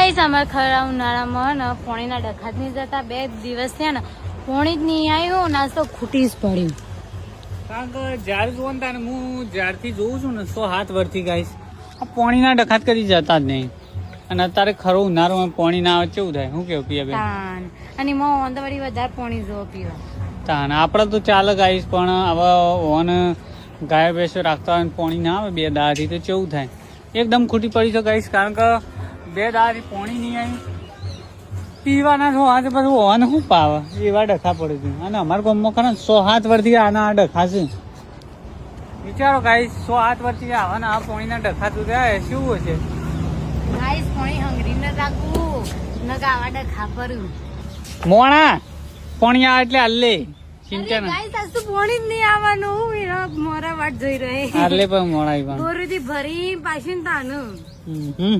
guys અમે ખરા ઉનાળામાં ને પોણીના ડખાત નહીં જતા 2 દિવસ થયા ને પોણી જ નહીં આવ્યું નાસ્તો ખૂટી જ પડ્યું કારણ કે જ્યારે જોવો ને ત્યારે હું જ્યારથી જોઉં છું ને 107 વર્ષથી ગાઈસ આ પોણીના ડખાત કરી જતા જ નહીં અને અત્યારે ખરો ઉનાળામાં પોણી ના આવે કેવું થાય શું કેવું પિયા બેન તાન અને એમાં ઓન વળી વધારે પોણી જો પીવા તાન આપણે તો ચાલે ગાઈસ પણ હવે ઓન ગાય ભેંસો રાખતા હોય પોણી ના આવે 2 દાડાથી તો કેવું થાય એકદમ ખૂટી પડી છે ગાઈસ કારણ કે 2 દાડાથી પોણી નહીં આવી પીવાના છો આજે બધું ઓન શું પાવે એવા ડખા પડે છે અને અમારા ગામમાં ખરા 107 વર્ષથી આના આ ડખા છે વિચારો ગાઈસ 107 વર્ષથી આવાના આ પોણીના ડખા તો થાય શું હશે ગાઈસ પોણી હંગરી ન રાખવું ન ગાવા ડખા પડ્યું મોણા પોણી આવે એટલે હલ્લે ચિંતા ના ગાઈસ આજ તો પોણી જ નહીં આવવાનું એનો મોરા વાટ જોઈ રહે હલ્લે પણ મોણા આવ્યા બોરીથી ભરી પાછી તાનું હમ